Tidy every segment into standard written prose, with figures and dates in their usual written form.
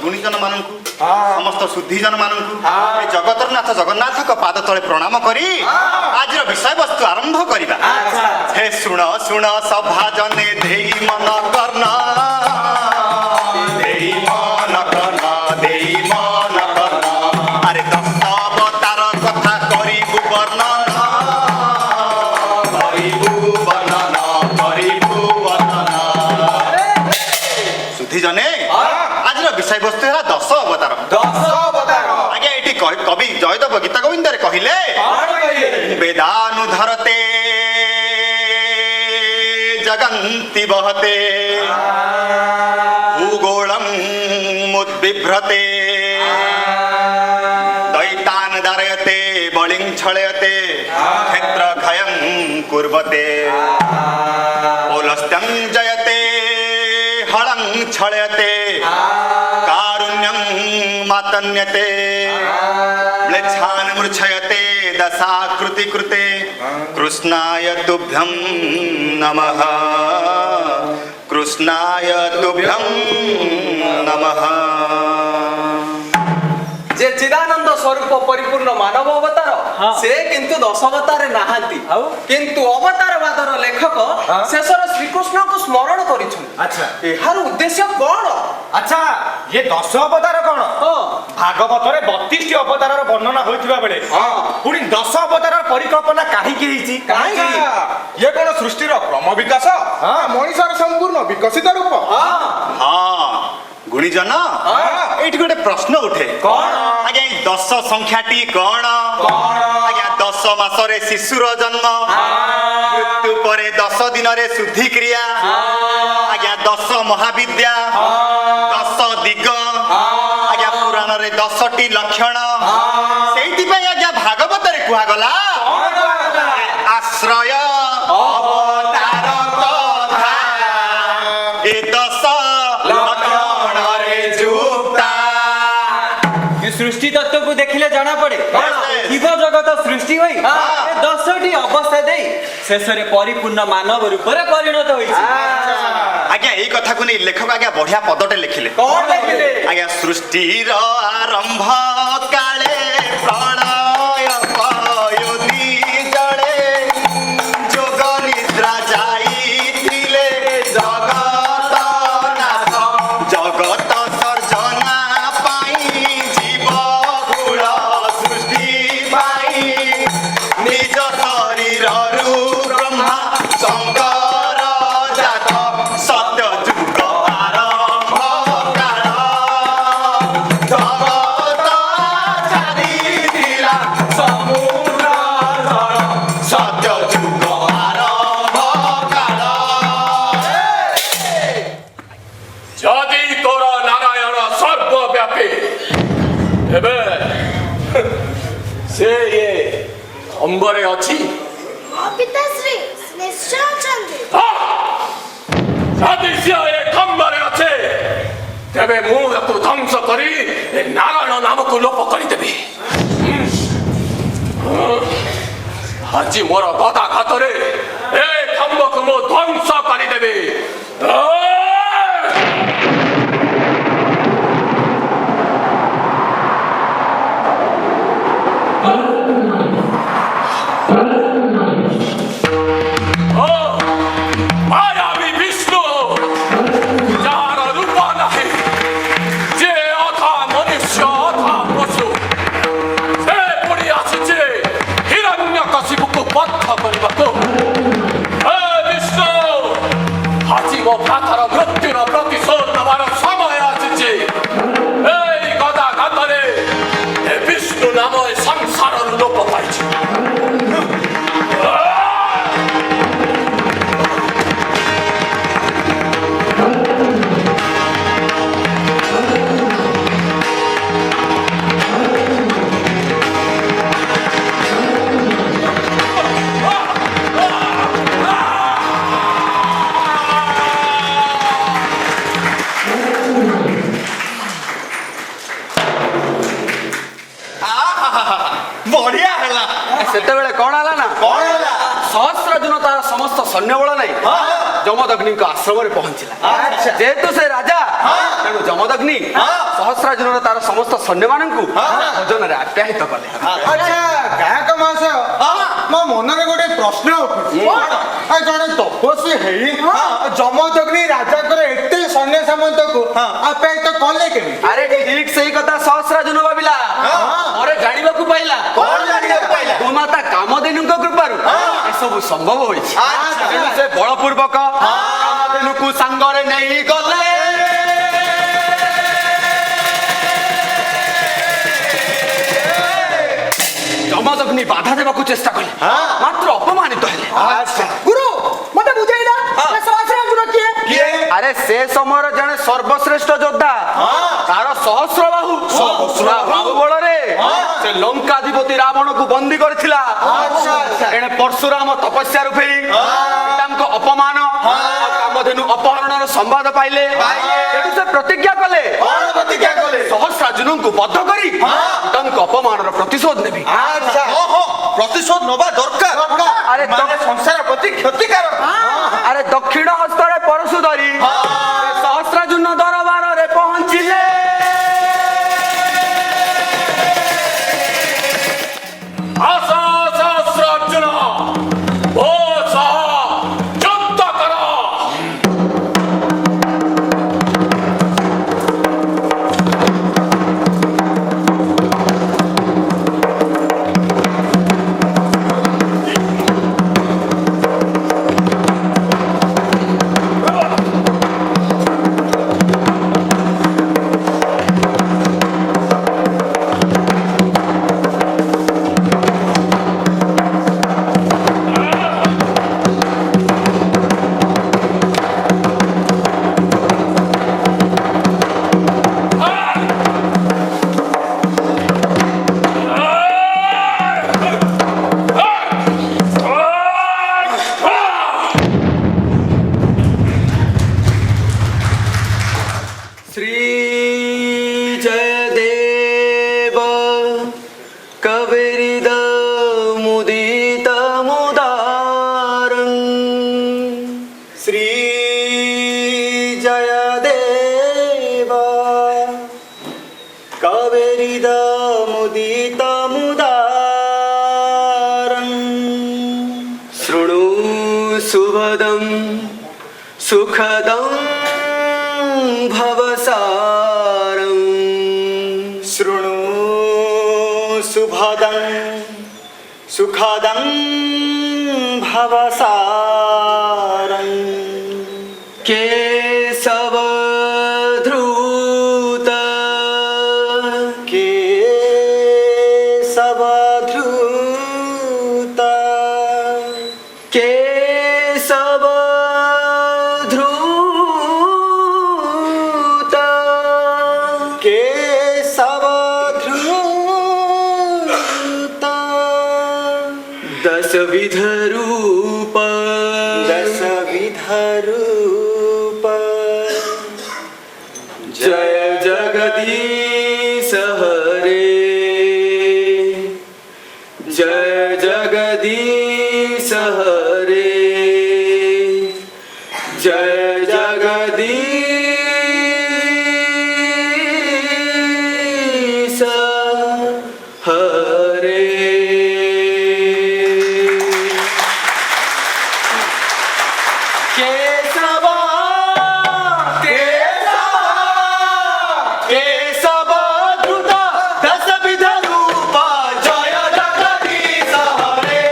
गुणीजन मानू समस्त शुद्धिजन मानू जगतर नाथ जगन्नाथ पाद तले प्रणाम करी आज विषय वस्तु आरंभ करिबा। हे सुण सुण सभा जने देई मन कर्ण अरे दस अवतार कथा करिबु वर्णन शुद्धि जने आज विषय वस्तु है दस अवतार। आगे ये कवि जयदेव गीता गोविंद कहले वेदानुधरते जगन्ति बहते भूगोलम मुद्बिभ्रते दैतान दारयते बलिं छलयते क्षेत्र क्षयं कुर्वते ओलस्त्यं जयते हलं छलयते कारुण्यं मातन्यते म्लेच्छान् मूर्छयते दशाकृति कृते कृष्णाय तुभ्यं नमः कृष्णाय तुभ्यं नमः। जे चिदानंद स्वरूप परिपूर्ण मानव अवतार से किंतु 10 अवतार नहांती किंतु अवतारवादर लेखक शेषर श्रीकृष्ण को स्मरण करिछन। अच्छा एहार उद्देश्य कोन? अच्छा ये 10 अवतार कोन? भागवत रे 32 अवतार वर्णना होइथिबा बेले पुनी 10 अवतार परिकल्पना काहे की हिची? ये कोन सृष्टि रो क्रम विकास मनुष्यर संपूर्ण विकसित रूप। हाँ गुणीजन एठी गोटे प्रश्न उठे आज्ञा 10 संख्याटी कौन? आज्ञा 10 मासरे शिशुर जन्म मृत्यु परे 10 दिन रे शुद्धि क्रिया आज्ञा 10 महाविद्या 10 दिग आज्ञा पुराण रे 10टी लक्षण सेठी पे आज्ञा भागवत रे कुहा गला आश्रय अवतार कथा ए 10 सृष्टि तत्व को देखिले जाना पड़े जीव जगत सृष्टि होई 10टी अवस्था दे शेष रे परिपूर्ण मानव रूप रे परिणत होई। आज्ञा एई कथा को नै लेखक आज्ञा बढ़िया पदटे लिखिले कोन लिखिले? आज्ञा सृष्टि रो आरंभ काले प्रणय पयोधि जड़े जोग निद्रा जाईथिले जगत नाथ जगत सर्जना पाई जीव गुण सृष्टि पाई निज शरीर रु ब्रह्मा शंकर जात सत्य जुग आरंभ काल जगत चारिथिला समुद्र जल सत्य जुग आरंभ काल। जदि तोर नारायण सर्वव्यापी एबे से ये अंबरे अछि पिताश्री निश्चय अछंती। जदि से ये अंबरे अछि तेबे मु एको ध्वंस करी ए नारायण नाम को लोप करी देबी। आज मोर गदा घातरे ए खंब को मु ध्वंस करी देबी। मायावी विष्णु जार रूप नहीं जे अथा मनुष्य अथा पशु से पुरी आसीचे हिरण्यकशिपु को बद्ध करबाको। हे विष्णु हाजी मो भ्रातर मृत्युर प्रतिशोध नबार समय आसीचे। ए गदा घातरे हे विष्णु नाम ए संसार लोप पाइछि। बढ़िया है सेते बेले कोन आला ना? कोन आला? सहस्र दिन तार समस्त सैन्य बल नहीं ଯମଦଗ୍ନିଙ୍କ ଆଶ୍ରମରେ ପହଞ୍ଚିଲା। ଯେହେତୁ ସେ ରାଜା ତେଣୁ ଯମଦଗ୍ନି ସହସ୍ରାର୍ଜୁନର ତାର ସମସ୍ତ ସୈନ୍ୟମାନଙ୍କୁ ଭୋଜନରେ ଆପ୍ୟାହିତ କଲେ। ଆଚ୍ଛା ଗାୟକ ମହାଶୟ, ମୋ ମନରେ ଗୋଟେ ପ୍ରଶ୍ନ ଉଠୁଛି। ଜଣେ ତପସ୍ୱୀ ହେଇ ଯମଦଗ୍ନି ରାଜାଙ୍କର ଏତେ ସୈନ୍ୟ ସାମନ୍ତକୁ ଆପ୍ୟାୟିତ କଲେ କେମିତି? ଆରେ ଠିକ ସେଇ କଥା ସହସ୍ରାର୍ଜୁନ ଭାବିଲା। ପରେ ଜାଣିବାକୁ ପାଇଲା ଗୋମାତା କାମଧେନୁଙ୍କ କୃପାରୁ ଏସବୁ ସମ୍ଭବ ହୋଇଛି। ତେଣୁ ସେ ବଳପୂର୍ବକ କାମଧେନୁକୁ ସାଙ୍ଗରେ ନେଇ ଗଲେ। ଯମଦଗ୍ନି ବାଧା ଦେବାକୁ ଚେଷ୍ଟା କଲେ, ମାତ୍ର ଅପମାନିତ ହେଲେ। ଗୁରୁ ମତେ ବୁଝେଇଲା ସହସ୍ରାର୍ଜୁନ କିଏ? ଆରେ ସେ ସମୟର ଜଣେ ସର୍ବଶ୍ରେଷ୍ଠ ଯୋଦ୍ଧା, ତାର ସହସ୍ର ବାହୁ ବଳରେ ସେ ଲଙ୍କାଧିପତି ରାବଣକୁ ବନ୍ଦୀ କରିଥିଲା। ଏଣେ ପରଶୁରାମ ତପସ୍ୟାରୁ ଫେରି ପିତାଙ୍କ ଅପମାନ କାମଧେନୁ ଅପହରଣର ସମ୍ବାଦ ପାଇଲେ। ତେଣୁ ସେ ପ୍ରତିଜ୍ଞା କଲେ ସହସ୍ରାର୍ଜୁନଙ୍କୁ ବଦ୍ଧ କରି ପିତାଙ୍କ ଅପମାନର ପ୍ରତିଶୋଧ ନେବି। ପ୍ରତିଶୋଧ ନବା ଦରକାର। ଆରେ ସଂସାର ପ୍ରତି କ୍ଷତିକାରକ। ଆରେ ଦକ୍ଷିଣ ହସ୍ତରେ ପରଶୁ ଧରି ସହସ୍ରାର୍ଜୁନ ଦରବାରରେ ପହଞ୍ଚିଲେ। ସହସ୍ରାର୍ଜୁନ ଓ ସହ ଯୁଦ୍ଧ କର। सुभदं सुखदं भवसारं शृणु सुभदं सुखदं भवसारं केशवधृत केशवधृत केशवधृत केशवधृत दशविध रूप दशविध रूप जय जगदीश हरे जय जगदीश हरे जय जगदीश हरे। केशवा केशवधृत दशविध रूप जय जगदीश हरे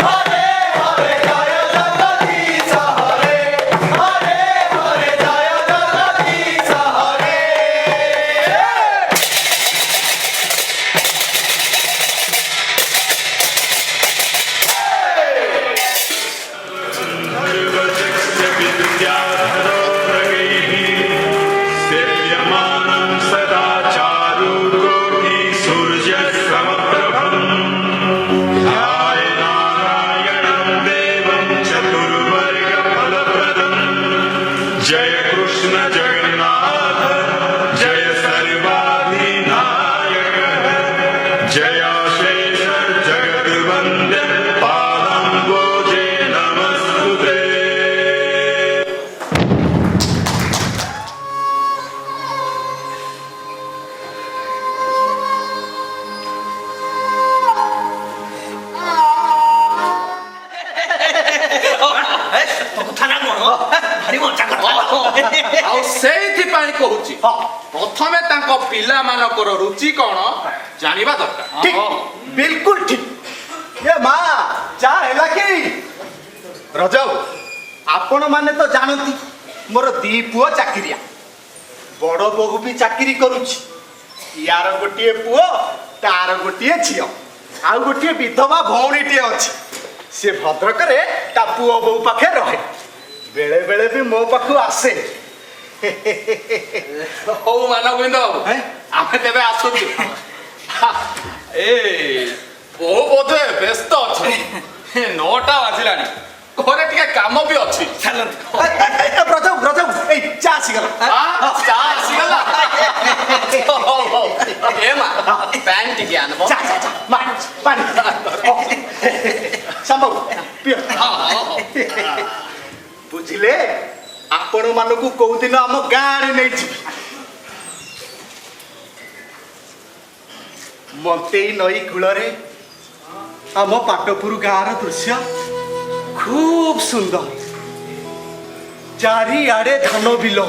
हरे हरे जय जगदीश हरे हरे हरे जय ଭାରି ମଜା କଥା। ଆଉ ସେଇଥିପାଇଁ କହୁଛି ପ୍ରଥମେ ତାଙ୍କ ପିଲାମାନଙ୍କର ରୁଚି କଣ ଜାଣିବା ଦରକାର। ଠିକ ବିଲକୁଲ ଠିକ। ଏ ମା ଚା ହେଲା କି? ରଜବ ଆପଣ ମାନେ ତ ଜାଣନ୍ତି ମୋର ଦି ପୁଅ ଚାକିରିଆ, ବଡ ବୋହୂ ବି ଚାକିରି କରୁଛି। ୟାର ଗୋଟିଏ ପୁଅ, ତାର ଗୋଟିଏ ଝିଅ, ଆଉ ଗୋଟିଏ ବିଧବା ଭଉଣୀଟିଏ ଅଛି। ସେ ଭଦ୍ରକରେ ତା ପୁଅ ବୋହୂ ପାଖେ ରହେ, ବେଳେ ବେଳେ ବି ମୋ ପାଖକୁ ଆସେ। ହଉ ମାନବବିନ୍ଦ ବାବୁ, ଆମେ ତେବେ ଆସୁଛୁ। ଏ ବହୁ ବୋଧେ ବ୍ୟସ୍ତ ଅଛ, 9ଟା ବାଜିଲାଣି, ଘରେ ଟିକେ କାମ ବି ଅଛି। ବ୍ରଜବ ଏଇ ଚା ଆସିଗଲା। ଚା ଆସିଗଲା। ଏ ମା ପ୍ୟାନ୍ ଟିକେ ଆଣବ। ପାଣି ସମ୍ଭବ ପିଅ। ବୁଝିଲେ, ଆପଣ ମାନଙ୍କୁ କୋଉ ଦିନ ଆମ ଗାଁରେ ନେଇଯିବି। ମନ୍ତେଇ ନଈ କୂଳରେ ଆମ ପାଟପୁର ଗାଁର ଦୃଶ୍ୟ ଖୁବ ସୁନ୍ଦର। ଚାରିଆଡେ ଧାନ ବିଲ,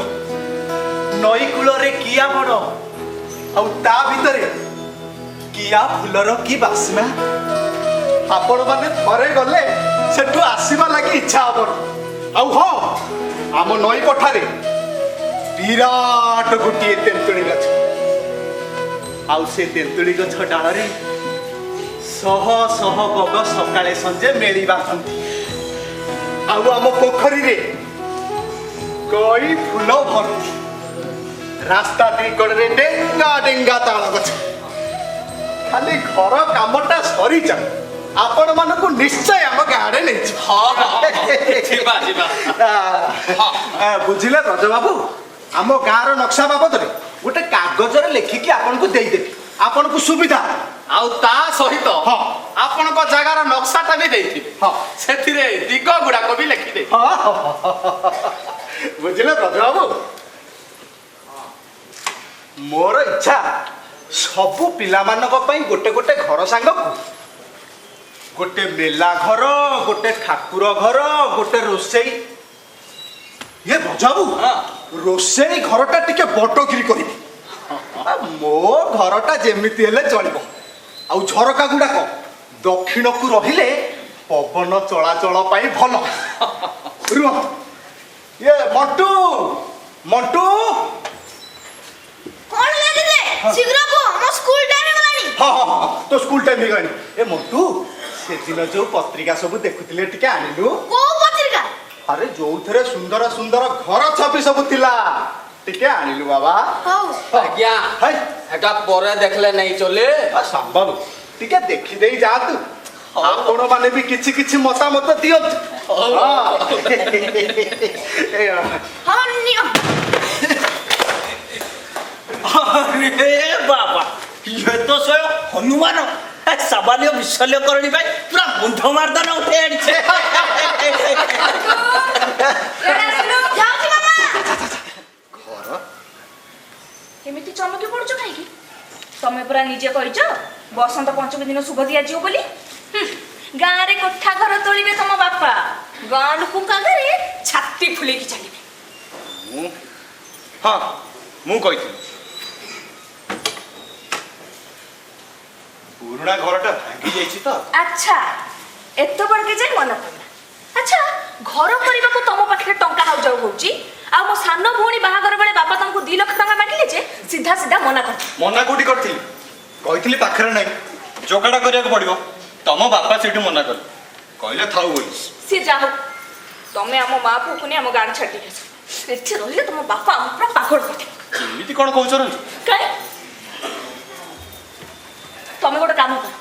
ନଈ କୂଳରେ କିଆ ବଣ, ଆଉ ତା ଭିତରେ କିଆ ଫୁଲର କି ବାସ୍ନା। ଆପଣ ମାନେ ଥରେ ଗଲେ ସେଠୁ ଆସିବା ଲାଗି ଇଚ୍ଛା ହବନି। ଆଉ ହଁ, ଆମ ନଈ ପଠାରେ ବିରାଟ ଗୋଟିଏ ତେନ୍ତୁଳି ଗଛ, ଆଉ ସେ ତେନ୍ତୁଳି ଗଛ ଡାଳରେ ଶହ ଶହ ବଗ ସକାଳେ ସଞ୍ଜେ ମେଳି ବାନ୍ଧନ୍ତି। ଆଉ ଆମ ପୋଖରୀରେ କଇ ଫୁଲ ଭର୍ତ୍ତି। ରାସ୍ତା ଦି କଡ଼ରେ ଡେଙ୍ଗା ଡେଙ୍ଗା ତାଳ ଗଛ। ଖାଲି ଘର କାମଟା ସରିଯାଉ, ଆପଣ ମାନଙ୍କୁ ନିଶ୍ଚୟ ଆମ ଗାଁରେ ନେଇଯିବ। ଯିବା ଯିବା। ବୁଝିଲେ ବ୍ରଜ ବାବୁ, ଆମ ଗାଁର ନକ୍ସା ବାବଦରେ ଗୋଟେ କାଗଜରେ ଲେଖିକି ଆପଣଙ୍କୁ ଦେଇଦେବି, ଆପଣଙ୍କୁ ସୁବିଧା। ଆଉ ତା ସହିତ ହଁ। ଆପଣଙ୍କ ଜାଗାର ନକ୍ସାଟା ବି ଦେଇଥିବେ। ହଁ। ସେଥିରେ ଦିଗ ଗୁଡାକ ବି ଲେଖିଦେବେ। ବୁଝିଲେ ବ୍ରଜ ବାବୁ, ମୋର ଇଚ୍ଛା ସବୁ ପିଲାମାନଙ୍କ ପାଇଁ ଗୋଟେ ଗୋଟେ ଘର ସାଙ୍ଗକୁ, ଗୋଟେ ମେଲା ଘର, ଗୋଟେ ଠାକୁର ଘର, ଗୋଟେ ରୋଷେଇ। ଏ ବ୍ରଜ ବାବୁ, ରୋଷେଇ ଘରଟା ଟିକେ ବଟକିରି କରିବି। ମୋ ଘରଟା ଯେମିତି ହେଲେ ଚଳିବ। ଆଉ ଝରକା ଗୁଡାକ ଦକ୍ଷିଣକୁ ରହିଲେ ପବନ ଚଳାଚଳ ପାଇଁ ଭଲ। ରୁହ, ଏ ମଣ୍ଟୁ ମଣ୍ଟୁ, କଣ ଲାଗିଲେ? ଶୀଘ୍ର କୁହ, ଆମ ସ୍କୁଲ ଟାଇମ ହେଇଗଲାଣି। ହଁ ତ ସ୍କୁଲ ଟାଇମ ହେଇଗଲାଣି। ଏ ମଣ୍ଟୁ, ସେଦିନ ଯୋଉ ପତ୍ରିକା ସବୁ ଦେଖୁଥିଲେ ଟିକେ ଆଣିଲୁ। କୋଉ ପତ୍ରିକା? ଆରେ ଯୋଉଥିରେ ସୁନ୍ଦର ସୁନ୍ଦର ଘର ଛବି ସବୁ ଥିଲା, ଟିକେ ଆଣିଲୁ ବାବା। ହଉ। ଆଜ୍ଞା, ହାଇ ଏଟା ପରେ ଦେଖିଲେ ନେଇ ଚଲେ। ସମ୍ଭବ ଟିକେ ଦେଖିଦେଇ ଯାଆନ୍ତୁ। ଆପଣ ମାନେ ବି କିଛି କିଛି ମତାମତ ଦିଅନ୍ତୁ। ହଁ ନିଅ। अरे बाबा, ये तो स्वयं हनुमान सामान्य विशल्यकरणी ପାଇଁ ପୁରା ବନ୍ଧ ମାର୍ଦନ ଉଠେଇ ଆଣିছে। ଯାଉଛି ମାମା। ଘର ଏମିତି ଚମକି ପଡୁଛ କାହିଁକି? ତମେ ପୁରା ନିଜେ କହିଛ ବସନ୍ତ ପଞ୍ଚମୀ ଦିନ ଶୁଭ ଦିଆଯିବ ବୋଲି। ଗାଁରେ କୋଠା ଘର ତୋଳିବେ ତମ ବାପା, ଗାଁ ଲୋକଙ୍କ ଆଗରେ ଛାତି ଫୁଲେଇକି ଚାଲିବେ। ହଁ, ମୁଁ କହିଥିଲି ପୁରୁଣା ଘରଟା ଭାଙ୍ଗି ଯାଇଛି ତ। ଆଚ୍ଛା, ଏତେ ବଡ଼କେ ଯାଇ ମନେ ପଡ଼ିଲା। ଆଚ୍ଛା, ଘର କରିବାକୁ ତମ ପାଖରେ ଟଙ୍କା ହାଉ ଯାଉ ହଉଛି, ଆଉ ମୋ ସାନ ଭଉଣୀ ବାହାଘର ବେଳେ ବାପା ତମକୁ 2 ଲକ୍ଷ ଟଙ୍କା ମାଗିଲେ ଯେ ସିଧା ସିଧା ମନା କରିଥିଲେ। ମନା କୋଉଠି କରିଥିଲି? କହିଥିଲି ପାଖରେ ନାହିଁ, ଯୋଗାଡ଼ କରିବାକୁ ପଡ଼ିବ। ତମ ବାପା ସେଇଠୁ ମନା କଲେ, କହିଲେ ଥାଉ ବୋଲି। ସିଏ ଯାହା ହଉ, ତମେ ଆମ ମା ପୁଅକୁ ନେଇ ଆମ ଗାଁରେ ଛାଡ଼ି ଦେଇକି ଆସ। ଏଠି ରହିଲେ ତମ ବାପା ଆମ ପୁରା ପାଗଳ କରିଥିବେ। ଏମିତି କ'ଣ କହୁଛ ରଞ୍ଜୁ? କାଇଁ? ତମେ ଗୋଟେ କାମ କର,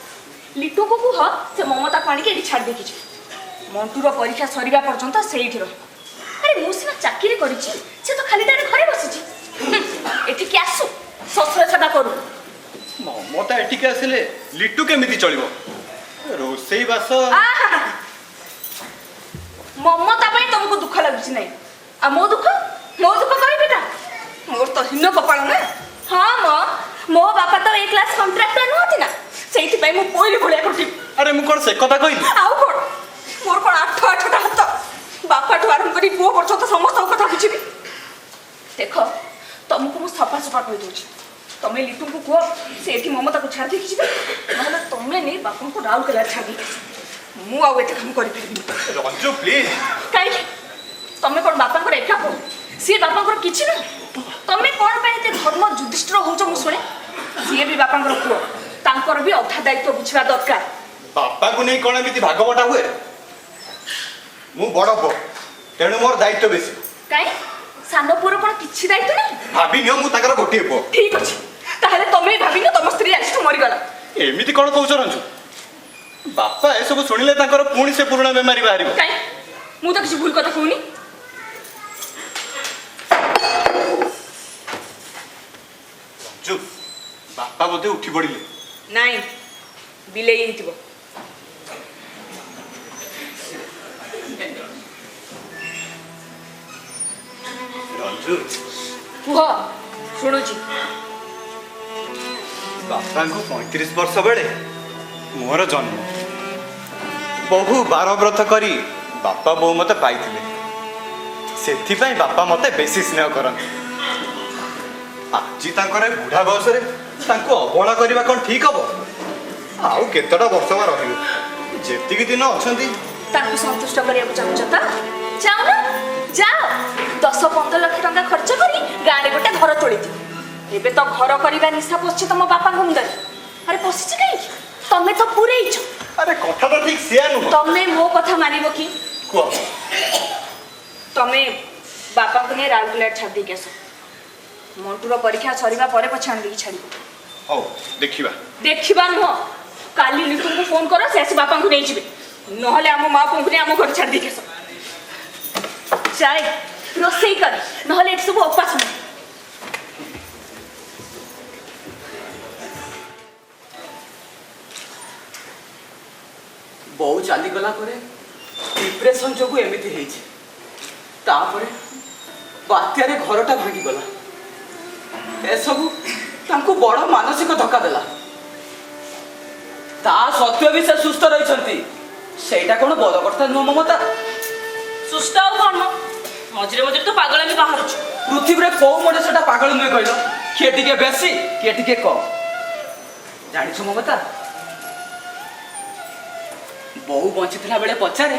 ଲିଟୁକୁ କୁହ ସେ ମମତାକୁ ଆଣିକି ଏଠି ଛାଡ଼ି ଦେଇକି ଯିବ। ମଣ୍ଟୁର ପରୀକ୍ଷା ସରିବା ପର୍ଯ୍ୟନ୍ତ ସେଇଠି ରହିବ। ଆରେ ମୁଁ ସିନା ଚାକିରି କରିଛି, ସେ ତ ଖାଲିଟାରେ ଘରେ ବସିଛି। ଏଠିକି ଆସୁ, ଶ୍ୱଶୁର ସେବା କରୁ। ମମତା ଏଠିକି ଆସିଲେ ଲିଟୁ କେମିତି ଚଳିବ? ରୋଷେଇ ବାସ। ମମତା ପାଇଁ ତମକୁ ଦୁଃଖ ଲାଗୁଛି ନାହିଁ, ଆଉ ମୋ ଦୁଃଖ କହିବି ନା? ମୋର ତ ହୀନ କପାଳ ନା। ହଁ ମୋ ବାପା ତ ଏ କ୍ଲାସ କଣ୍ଟ୍ରାକ୍ଟର ନୁହନ୍ତି ନା, ସେଇଥିପାଇଁ ମୁଁ ପଇଲି ଭଳିଆ କରିବି। ଆରେ ମୁଁ କ'ଣ ସେ କଥା କହିଲି? ଆଉ କ'ଣ, ମୋର କ'ଣ 8ଟା ହାତ? ବାପ ବାପାଠୁ ଆରମ୍ଭ କରି ପୁଅ ପର୍ଯ୍ୟନ୍ତ ସମସ୍ତଙ୍କ କଥା ବୁଝିବି। ଦେଖ ତମକୁ ମୁଁ ସଫା ସଫା କହିଦେଉଛି, ତମେ ଲିଟୁଙ୍କୁ କୁହ ସେ ଏଠି ମମତାକୁ ଛାଡ଼ି ଦେଇକି ଯିବେ, ନହେଲେ ତମେ ନେଇ ବାପାଙ୍କୁ ରାଉରକେଲାରେ ଛାଡ଼ି ଦେଇକି ଆସିବ। ମୁଁ ଆଉ ଏତେ କାମ କରିପାରିବିନି। ରଞ୍ଜୁ ପ୍ଲିଜ। କାହିଁକି ତମେ କ'ଣ ବାପାଙ୍କର ଏକା ପୁଅ? ସିଏ ବାପାଙ୍କର କିଛି ନାହିଁ। ତମେ କ'ଣ ପାଇଁ ଏତେ ଧର୍ମ ଯୁଧିଷ୍ଠିର ହଉଛ ମୁଁ ଶୁଣେ? ସିଏ ବି ବାପାଙ୍କର ପୁଅ, ତାଙ୍କର ବି ଅଧା ଦାୟିତ୍ୱ ବୁଝିବା ଦରକାର। ବାପାଙ୍କୁ ନେଇ କ'ଣ ଏମିତି ଭାଗବଟା ହୁଏ? ମୁଁ ବଡ଼ ପୁଅ, ତେଣୁ ମୋର ଦାୟିତ୍ୱ ବେଶୀ। କାହିଁ ସାନ ପୁଅର କ'ଣ କିଛି ଦାୟିତ୍ୱ ନାହିଁ? ଭାବିନିଅ ମୁଁ ତାଙ୍କର ଗୋଟିଏ ପୁଅ। ଠିକ ଅଛି, ତାହେଲେ ତମେ ଭାବିନ ତମ ସ୍ତ୍ରୀ ଆଜିଠୁ ମରିଗଲା। ଏମିତି କ'ଣ କହୁଛ ରଞ୍ଜୁ? ବାପା ଏସବୁ ଶୁଣିଲେ ତାଙ୍କର ପୁଣି ସେ ପୁରୁଣା ବେମାରୀ ବାହାରିବ। କାହିଁ ମୁଁ ତ କିଛି ଭୁଲ କଥା କହୁନି। ରଞ୍ଜୁ ବାପା ବୋଧେ ଉଠି ପଡ଼ିଲେ। ନାଇଁ ବିଲେଇ ହେଇଥିବ। ରଞ୍ଜୁ କୁହ ଶୁଣୁଛି। ବାପାଙ୍କୁ 35 ବର୍ଷ ବେଳେ ମୋର ଜନ୍ମ। ବହୁ ବାରବ୍ରତ କରି ବାପା ବୋଉ ମତେ ପାଇଥିଲେ, ସେଥିପାଇଁ ବାପା ମତେ ବେଶୀ ସ୍ନେହ କରନ୍ତି। ଆଜି ତାଙ୍କର ଏ ବୁଢ଼ା ବୟସରେ ତାଙ୍କୁ ଅବହେଳା କରିବା କ'ଣ ଠିକ ହବ? ଆଉ କେତେଟା ବର୍ଷ ବା ରହିବ? ଯେତିକି ଦିନ ଅଛନ୍ତି ତାଙ୍କୁ ସନ୍ତୁଷ୍ଟ କରିବାକୁ ଚାହୁଁଛ ତ? ଯାଉନ, ଯାଅ 10-15 ଲକ୍ଷ ଟଙ୍କା ଖର୍ଚ୍ଚ କରି ଗାଁରେ ଗୋଟେ ଘର ତୋଳିଦିଅ। ଏବେ ତ ଘର କରିବା ନିଶା ପଶିଛି ତମ ବାପାଙ୍କ ମୁଣ୍ଡରେ। ଆରେ ପଶିଛି କାହିଁକି? ତମେ ତ ପୁରେଇଛ। ଆରେ କଥାଟା ଠିକ ସେୟା ନୁହଁ। ତମେ ମୋ କଥା ମାନିବ କି? କୁହ। ତମେ ବାପାଙ୍କୁ ନେଇ ରାଉରକେଲାରେ ଛାଡ଼ି ଦେଇକି ଆସ। ମଣ୍ଟୁର ପରୀକ୍ଷା ସରିବା ପରେ ପଛେ ଆଣି ଦେଇକି ଛାଡ଼ିବ। ହଉ ଦେଖିବା। ଦେଖିବା ନୁହଁ, କାଲି ଲିଟୁଙ୍କୁ ଫୋନ କର, ସେ ଆସି ବାପାଙ୍କୁ ନେଇଯିବେ। ନହେଲେ ଆମ ମା ପୁଅଙ୍କୁ ନେଇ ଆମ ଘରେ ଛାଡ଼ି ଦେଇକି ଆସ। ଯାଏ ରୋଷେଇ କର, ନହେଲେ ଏଠି ସବୁ ଉପାସ ନାହିଁ। ବୋଉ ଚାଲିଗଲା ପରେ ଡିପ୍ରେସନ ଯୋଗୁଁ ଏମିତି ହେଇଛି। ତାପରେ ବାତ୍ୟାରେ ଘରଟା ଭାଙ୍ଗିଗଲା। ଏସବୁ ତାଙ୍କୁ ବଡ଼ ମାନସିକ ଧକ୍କା ଦେଲା। ତା ସତ୍ତ୍ୱେ ବି ସେ ସୁସ୍ଥ ରହିଛନ୍ତି। ସେଇଟା କ'ଣ ବଡ଼ କଥା ନୁହଁ ମମତା? ସୁସ୍ଥ ଆଉ କ'ଣ? ମଝିରେ ମଝିରେ ତ ପାଗଳ ବି ବାହାରୁଛୁ। ପୃଥିବୀରେ କୋଉ ମଣିଷଟା ପାଗଳ ନୁହେଁ କହିଲ? କିଏ ଟିକେ ବେଶୀ, କିଏ ଟିକେ କମ୍। ଜାଣିଛ ମମତା, ବୋଉ ବଞ୍ଚିଥିଲା ବେଳେ ପଚାରେ,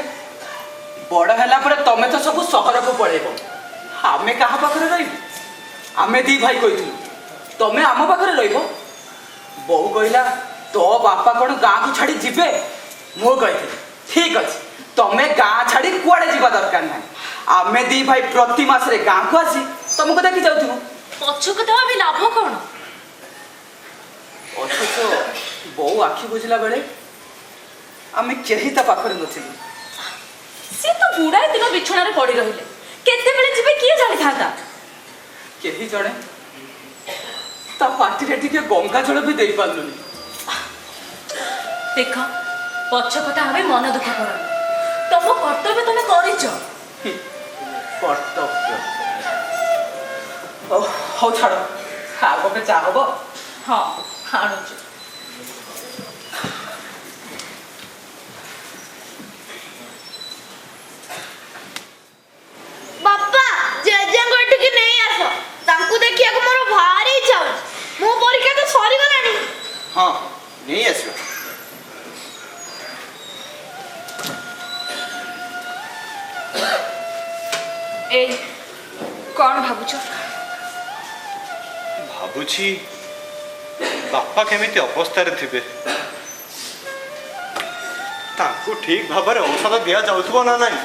ବଡ଼ ହେଲା ପରେ ତମେ ତ ସବୁ ସହରକୁ ପଳେଇବ, ଆମେ କାହା ପାଖରେ ରହିବୁ? ଆମେ 2 ଭାଇ କହିଥିଲୁ, ତମେ ଆମ ପାଖରେ ରହିବ। ବୋଉ କହିଲା, ତୋ ବାପା କ'ଣ ଗାଁକୁ ଛାଡ଼ି ଯିବେ? ମୁଁ କହିଥିଲି, ଠିକ ଅଛି, ତମେ ଗାଁ ଛାଡ଼ି କୁଆଡ଼େ ଯିବା ଦରକାର ନାହିଁ। ଆମେ 2 ଭାଇ ପ୍ରତି ମାସରେ ଗାଁକୁ ଆସି ତମକୁ ଦେଖି ଯାଉଥିବୁ। ପଛକୁ ତ ବି ଲାଭ କ'ଣ? ଅଥଚ ବୋଉ ଆଖି ବୁଝିଲା ବେଳେ ଆମେ କେହି ତା ପାଖରେ ନଥିଲୁ। ସେ ତ ବୁଢ଼ାଏ ଦିନ ବିଛଣାରେ ପଡ଼ି ରହିଲେ, କେତେବେଳେ ଯିବେ କିଏ ଜାଣିଥାନ୍ତା? କେହି ଜଣେ ତା ପାଟିରେ ଟିକେ ଗଙ୍ଗା ଜଳ ବି ଦେଇପାରିଲୁନି। ଦେଖ, ପଛ କଥା ଭାବେ ମନ ଦୁଃଖ କର। ତମ କର୍ତ୍ତବ୍ୟ ତମେ କରିଛ। କର୍ତ୍ତବ୍ୟ। ହଉ ଛାଡ଼, ଆଗକେ ଚା ହବ। ହଁ ଆଣୁଛୁ। ବାପା ଜେଜେଙ୍କୁ ଏଠିକି ନେଇ ଆସ, ତାଙ୍କୁ ଦେଖିବାକୁ ମୋର ଭାରି ଇଚ୍ଛା ହଉଛି। ମୋ ପରୀକ୍ଷା ତ ସରିଗଲାଣି। ହଁ ନେଇ ଆସିବା। ଏଇ କ'ଣ ଭାବୁଛ? ଭାବୁଛି ବାପା କେମିତି ଅବସ୍ଥାରେ ଥିବେ, ତାଙ୍କୁ ଠିକ ଭାବରେ ଔଷଧ ଦିଆଯାଉଥିବ ନା ନାହିଁ।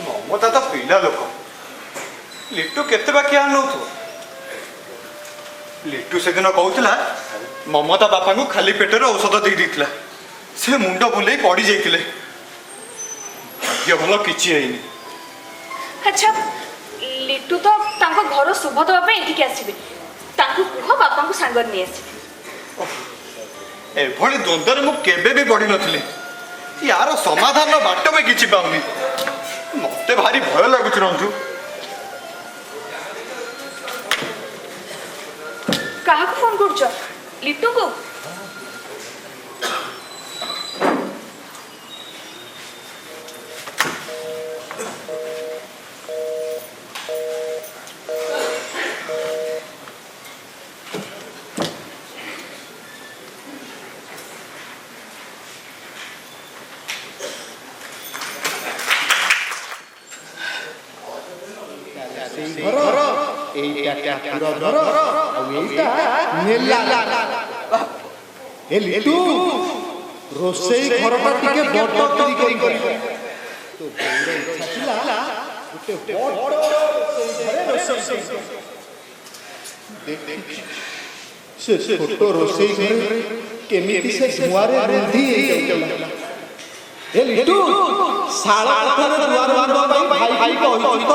ମମତା ତ ପିଲା ଲୋକ, ଲିଟୁ କେତେ ବାକି ଆଣୁଥିବ। ଲିଟୁ ସେଦିନ କହୁଥିଲା ମମତା ବାପାଙ୍କୁ ଖାଲି ପେଟରେ ଔଷଧ ଦେଇ ଦେଇଥିଲା, ସେ ମୁଣ୍ଡ ବୁଲେଇ ପଡ଼ି ଯାଇଥିଲେ। ଭାଗ୍ୟ ଭଲ କିଛି ହେଇନି। ଆଚ୍ଛା, ଲିଟୁ ତ ତାଙ୍କ ଘର ଶୁଭ ଦେବା ପାଇଁ ଏଠିକି ଆସିବେ, ତାଙ୍କୁ କୁହ ବାପାଙ୍କୁ ସାଙ୍ଗରେ ନେଇ ଆସିବେ। ଏଭଳି ଦ୍ୱନ୍ଦ୍ୱରେ ମୁଁ କେବେ ବି ପଡ଼ିନଥିଲି। ୟାର ସମାଧାନର ବାଟ ବି କିଛି ପାଉନି। ମତେ ଭାରି ଭୟ ଲାଗୁଛି ରଞ୍ଜୁ। କାହାକୁ ଫୋନ କରୁଛ? ଲିଟୁକୁ? ରୋଷେଇ ଘର ଏଇଟା ଠାକୁର ଘର ଆଉ ଏଇଟା ନେଲା ଏ ଲିଟୁ ରୋଷେଇ ଘରଟା ଟିକେ ବଡ଼ କରି ତୋ ବୋଉର ଇଚ୍ଛା ଥିଲା ଗୋଟେ ବଡ଼ ରୋଷେଇ ଘରେ ରୋଷେଇ ଦେଖିଛି ସେ ଛୋଟ ରୋଷେଇ ଘରେ କେମିତି ସେ ଧୂଆଁରେ ରୁନ୍ଧି ହେଇଯାଉଥିଲା। ଏ ଲିଟୁ ଶାଳ କଥାରେ ଦୁଆର ବନ୍ଧ ପାଇଁ ଭାଇ କହିଛୁ ତ?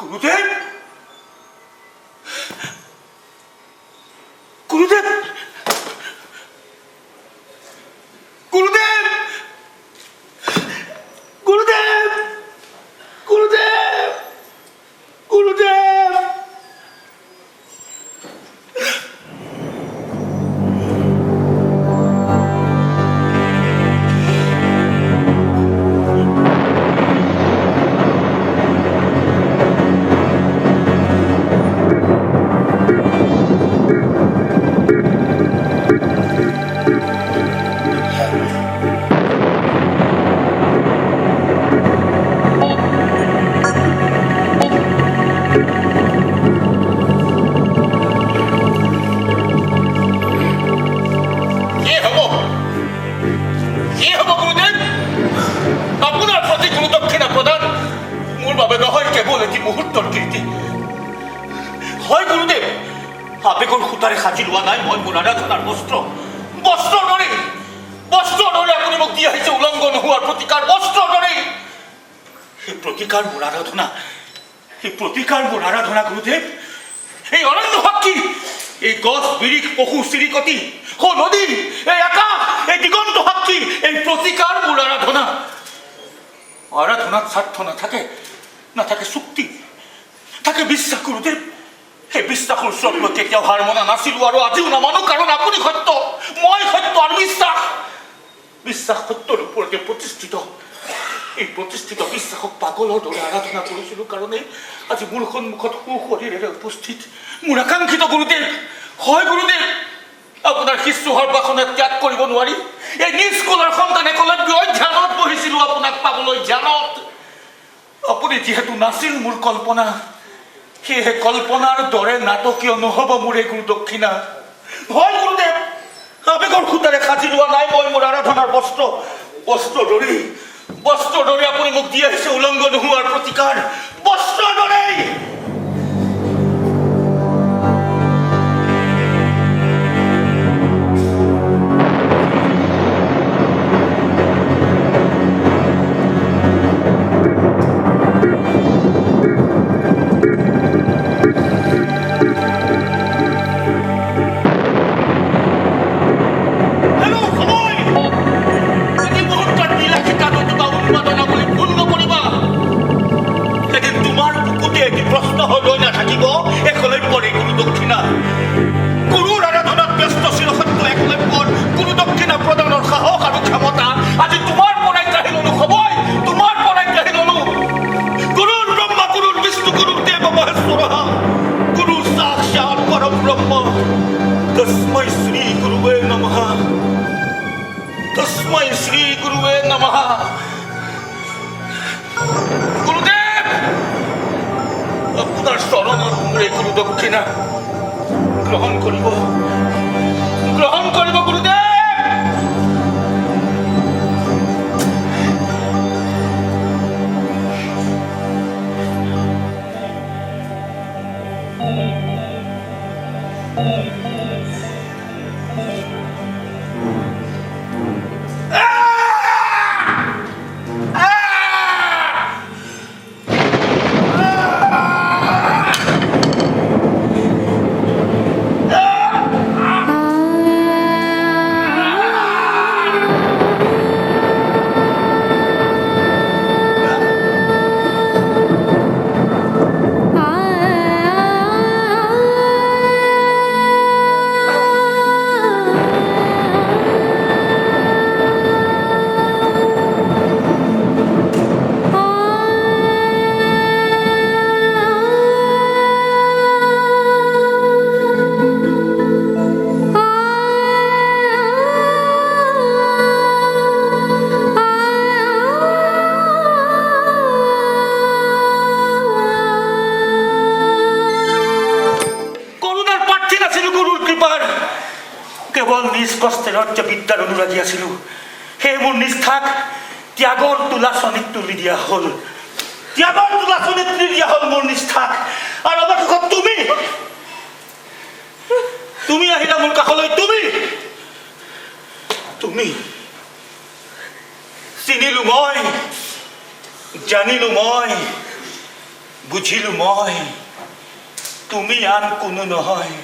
গুরুদেব গুরুদেব গুরুদেব গুরুদেব গুরুদেব গুরুদেব আবেগৰ খুঁটাৰে সাজি লোৱা নাই মই মোৰ আৰাধনাৰ বস্ত্ৰ বস্ত্ৰ দৰে আপুনি মোক দি আহিছে উলংঘন হোৱাৰ প্ৰতিকাৰ বস্ত্ৰ দৰে এই প্ৰতিকাৰ মোৰ আৰাধনা গুৰুদেৱ এই অৰণ্য সাক্ষী এই গছ বিৰিখ পশু চিৰিকটি নদী এই আকাশ এই দিগন্ত সাক্ষী এই প্ৰতিকাৰ মোৰ আৰাধনাত স্বাৰ্থ নাথাকে চুক্তি থাকে বিশ্বাস গুৰুদেৱ এই বিশ্বাসৰ ওচৰত মই কেতিয়াও হাৰ মনা নাছিলো আৰু আজিও নামানো কাৰণ আপুনি সত্য মই সত্য আৰু বিশ্বাস সত্যৰ ওপৰতে প্ৰতিষ্ঠিত এই প্ৰতিষ্ঠিত বিশ্বাসক পাগলৰ দৰে আৰাধনা কৰিছিলো কাৰণে আজি মোৰ সন্মুখত সুশৰীৰেৰে উপস্থিত মোৰ আকাংক্ষিত গুৰুদেৱ হয় গুৰুদেৱ আপোনাৰ শিষ্য সৰ্বাসনে ত্যাগ কৰিব নোৱাৰি এই নিজ কুলৰ সন্তানে কলে ধ্যানত বহিছিলো আপোনাক পাবলৈ ধ্যানত আপুনি যিহেতু নাছিল মোৰ কল্পনা সেয়েহে কল্পনাৰ দৰে নাটকীয় নহ'ব মোৰ এই গুৰু দক্ষিণা হয় গুৰুদেৱ আবেগৰ খুঁটাৰে সাজি লোৱা নাই মই মোৰ আৰাধনাৰ বস্ত্ৰ দৰে আপুনি মোক দি আহিছে উলংঘন হোৱাৰ প্ৰতিকাৰ বস্ত্ৰ দৰে परम ब्रह्म तस्मै श्री गुरुवे नमः तस्मै श्री गुरुवे नमः गुरुदेव আপনার শরণের উমরে গুরু দক্ষিণা গ্রহণ করিব গুরুদেব কেবল নিজ কষ্টে রজ্জ বিদ্যার অনুরাগী আছিলো হে মোৰ নিষ্ঠাক ত্যাগৰ তুলাচনীত তুলি দিয়া হল মোৰ নিষ্ঠাক আৰু অৱশেষত তুমি আহিলা মোৰ কাষলৈ তুমি চিনিলো মই জানিলো মই বুঝিলো মই তুমি আন কোনো নহয়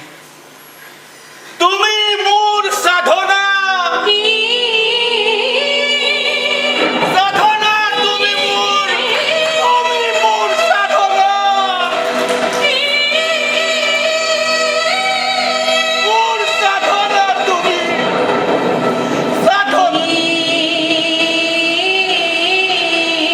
তুমি মোৰ সাধনা তুমি মোৰ সাধনা মোৰ সাধনা তুমি সাধনা তুমি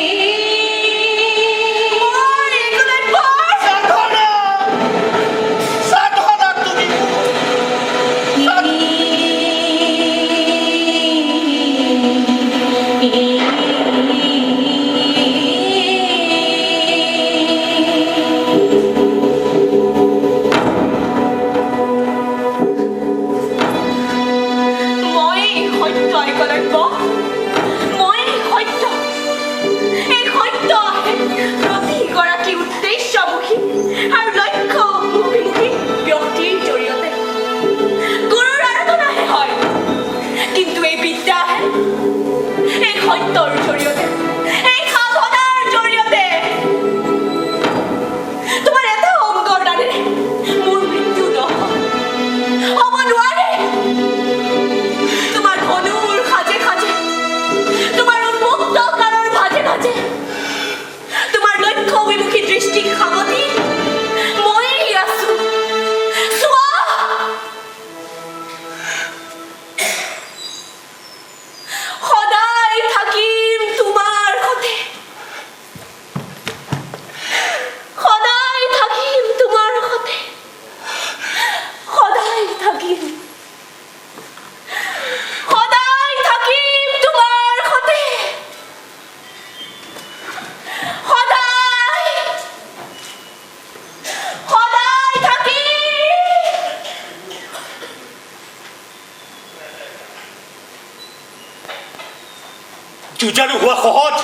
যুঁজাৰু হোৱা সহজ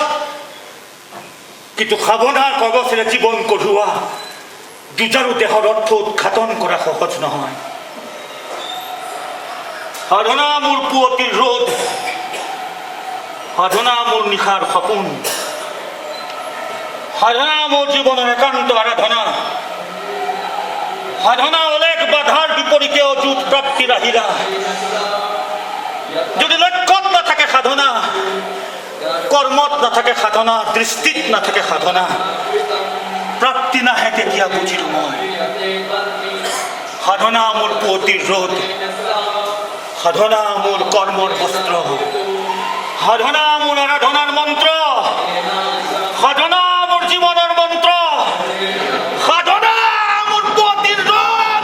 কিন্তু সাৱধান কৰ্মচীৰে জীৱন কঢ়িওৱা যুঁজাৰু দেহৰ অৰ্থ উৎঘাটন কৰা সহজ নহয় সাধনা মোৰ পুৱতিৰ ৰ'দ সাধনা মোৰ নিশাৰ সপোন সাধনা মোৰ জীৱনৰ একান্ত আৰাধনা সাধনা অলেখ বাধাৰ বিপৰীতে অযুত প্ৰাপ্তিৰ আহিলা যদি লক্ষ্যত নাথাকে সাধনা কৰ্মত নাথাকে সাধনা দৃষ্টিত নাথাকে সাধনা প্ৰাপ্তি নাহে তেতিয়া বুজিলো মই সাধনা মোৰ পুৱতিৰ ৰ'দ সাধনা মোৰ কৰ্মৰ বস্ত্ৰ সাধনা মোৰ আৰাধনাৰ মন্ত্ৰ সাধনা মোৰ জীৱনৰ মন্ত্ৰ সাধনা মোৰ পুৱতিৰ ৰ'দ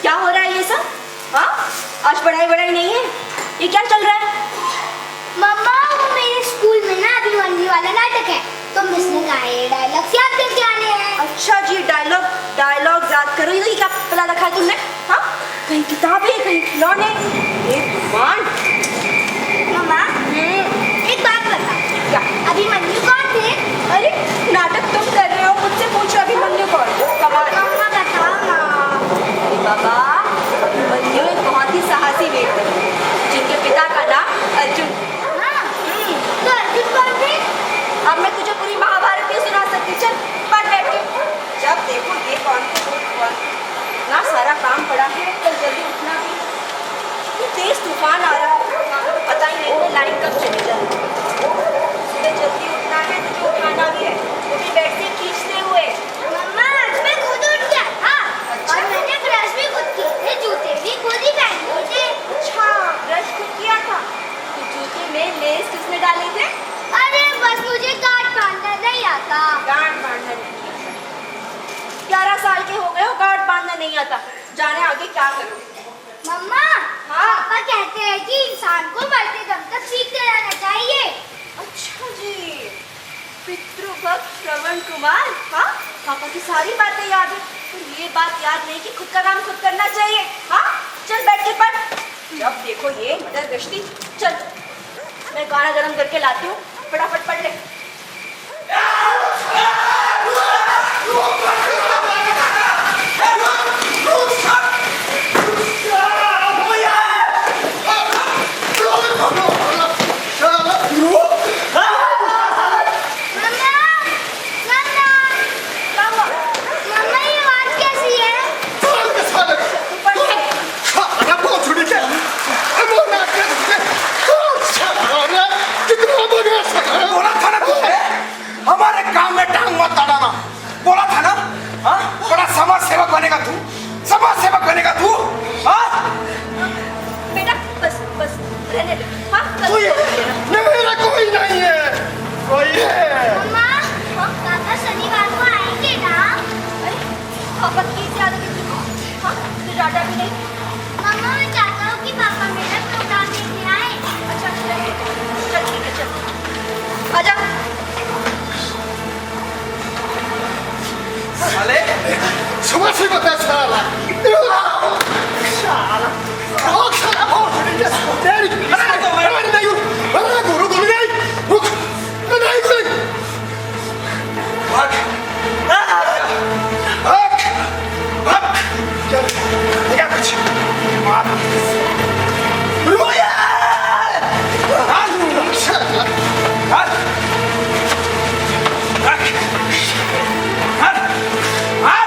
क्या हो रहा है ये सब? हाँ, आज पढ़ाई वढ़ाई नहीं है, ये क्या चल रहा है? मम्मा वो मेरे स्कूल में ना अभिमन्यु वाला नाटक है, तो मिस ने कहा ये डायलॉग याद करके आने हैं। अच्छा जी, डायलॉग याद करो। ये क्या पता रखा है तुमने? हाँ, कहीं किताबें, कहीं खिलौने। एक भगवान। मम्मा एक बात बता, क्या? अभिमन्यु कौन थे? अरे नाटक तुम कर रहे हो, मुझसे पूछो अभिमन्यु कौन? कमाल। मम्मा बताओ ना। अरे बाबा, अभिमन्यु एक बहुत ही साहसी वीर थे, जिनके पिता का नाम अर्जुन। हाँ, तो अर्जुन कौन थे? अब मैं तुझे पूरी महाभारत नहीं सुना सकती। चल पढ़ बैठ के। जब देखो ये कौन ना सारा काम पड़ा है, कल जल्दी उठना भी। ये तेज तूफान आ रहा है, पता ही नहीं है लाइन कब चली जाए। सुबह जल्दी उठना है, तुझे उठाना भी है, वो भी बेड से खींचते हुए। मम्मा आज मैं खुद उठ गया था। अच्छा। और मैंने ब्रश भी खुद किए थे, जूते भी खुद ही पहन लिए थे। अच्छा, ब्रश खुद किया था। तो जूते में लेस किसने डाले थे? अरे बस मुझे गांठ बांधना नहीं आता। गांठ बांधना नहीं आता। 11 साल के हो गए हो, गांठ बांधना नहीं आता। जाने आगे क्या करो। मम्मा हाँ? पापा कहते हैं कि इंसान को मरते दम तक सीखते रहना चाहिए। अच्छा जी, पितृभक्त श्रवण कुमार। हाँ, पापा की सारी बातें याद है, पर ये बात याद नहीं कि खुद का काम खुद करना चाहिए। हाँ, चल बैठ के पढ़। जब देखो ये मदर गश्ती। चल मैं गाना गरम करके लाती हूँ, फटाफट पढ़ ले। मम्मा ये आवाज कैसी है? तू पढ़ ले। बोला था ना तुझे, हमारे काम में टांग मत अड़ाना। बोला था ना, हाँ? बड़ा समाज सेवक बनेगा तू, समाज सेवक बनेगा तू। हाँ? बेटा बस बस रहने दे। हाँ, कल कोई मेरा कोई नहीं है, कोई है। मम्मा पापा शनिवार को आएंगे ना? अरे पापा की ज्यादा किसी को। हाँ, तो डाटा भी नहीं। मम्मा मैं चाहता हूँ कि पापा मेरा प्रोग्राम देखने आए। अच्छा चल ठीक है, चल आजा। साले सुबह से बता साला साला बहुत साला बहुत तेरी अरे तो मैं नहीं हूँ, अरे गुरु गुरु नहीं रुक नहीं गुरु भाग भाग भाग चल क्या कुछ मार रोया हां साला हां हां हां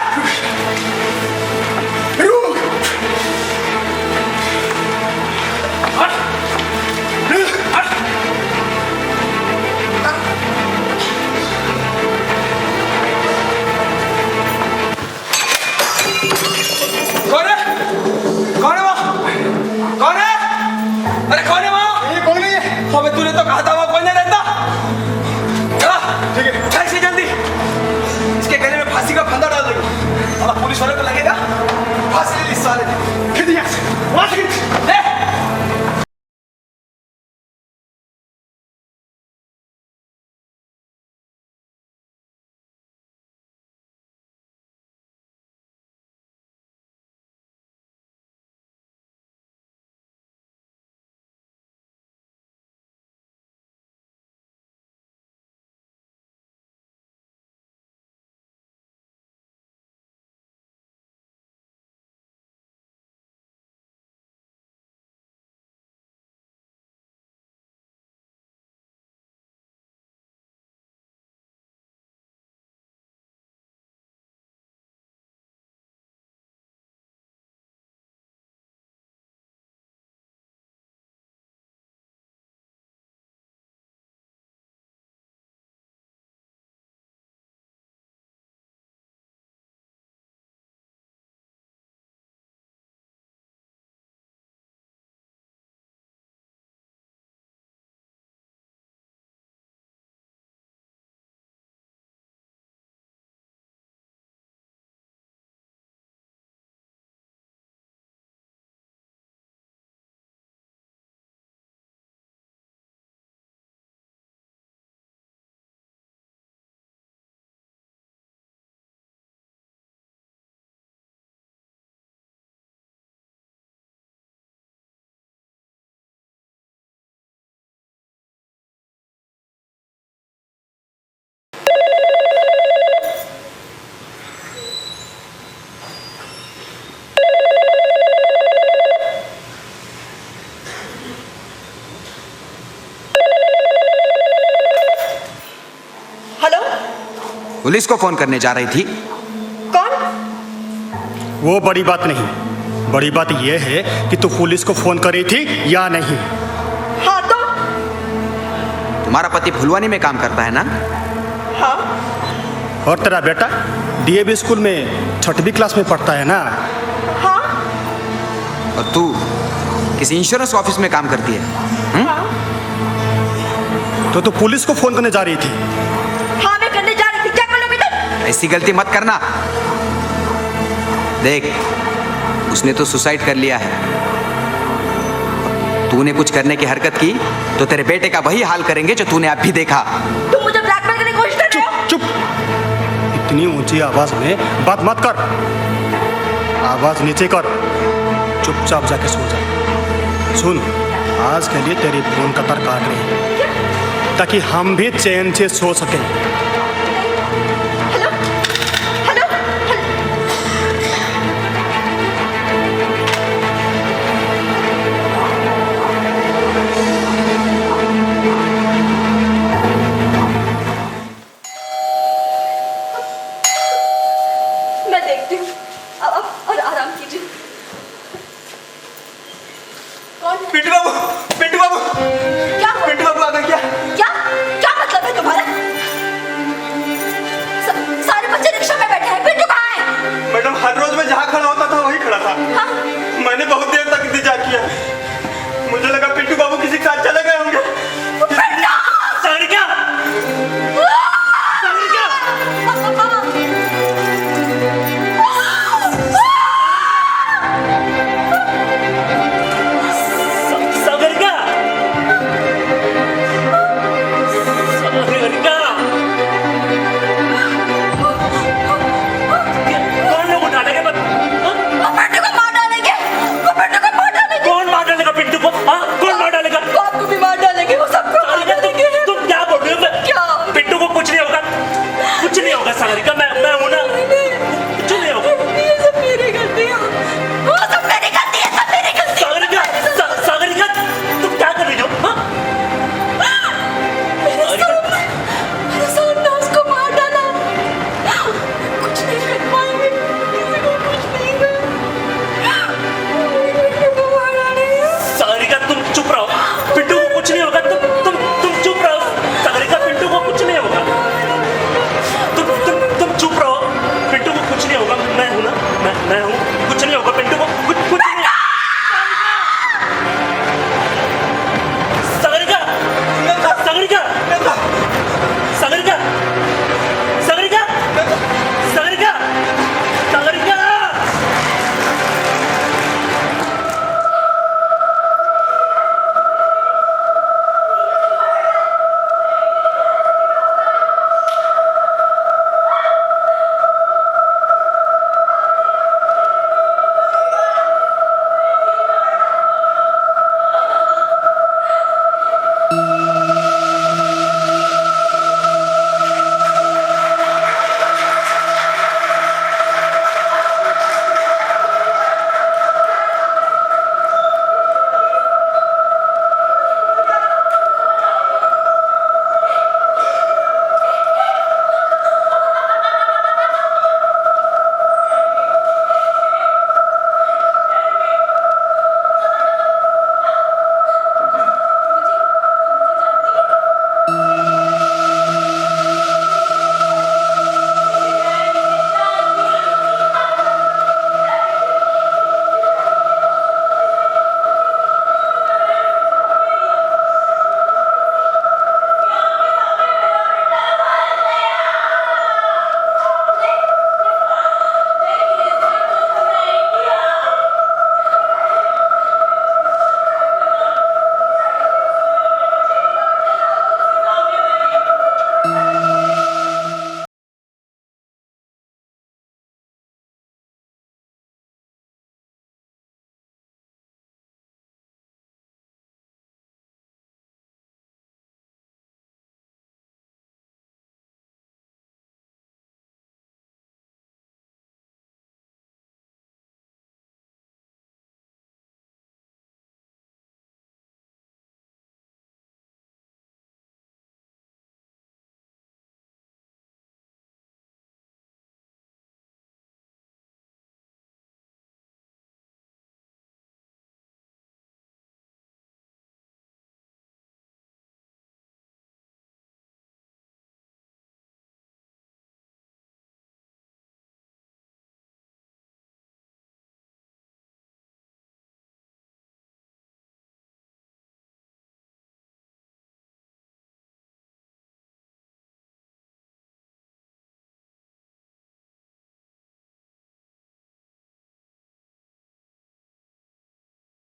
पुलिस को फोन करने जा रही थी। कौन? वो बड़ी बात नहीं, बड़ी बात यह है कि तू पुलिस को फोन करी थी या नहीं। हाँ तो? तुम्हारा पति फुलवानी में काम करता है ना? हाँ। और तेरा बेटा डीएवी स्कूल में 6वीं क्लास में पढ़ता है ना? हाँ। और तू किसी इंश्योरेंस ऑफिस में काम करती है। हाँ। तो तू पुलिस को फोन करने जा रही थी? हाँ मैं करने जा रही थी, क्या कर लोगे तुम? ऐसी गलती मत करना। देख, उसने तो सुसाइड कर लिया है। तूने कुछ करने की हरकत की तो तेरे बेटे का वही हाल करेंगे जो तूने अभी देखा। तुम मुझे ब्लैकमेल करने की कोशिश कर रहे हो? चुप, इतनी ऊंची आवाज में बात मत कर, आवाज नीचे कर, चुपचाप जाके सो जा। सुन, आज के लिए तेरी फोन कतर काट रही है ताकि हम भी चैन से सो सकें। Hello hello. मैं देखती हूँ, अब और आराम कीजिए। कौन है? पिंटू बाबू, पिंटू बाबू, क्या हुआ? पिंटू बाबू आ गए क्या? क्या क्या मतलब है तुम्हारा? सारे बच्चे रिक्शा में बैठे हैं, पिंटू कहाँ है? मैडम, हर रोज मैं जहाँ खड़ा होता था वहीं खड़ा था। हाँ? मैंने बहुत देर तक इंतजार किया, मुझे लगा पिंटू बाबू किसी के साथ चले गए होंगे।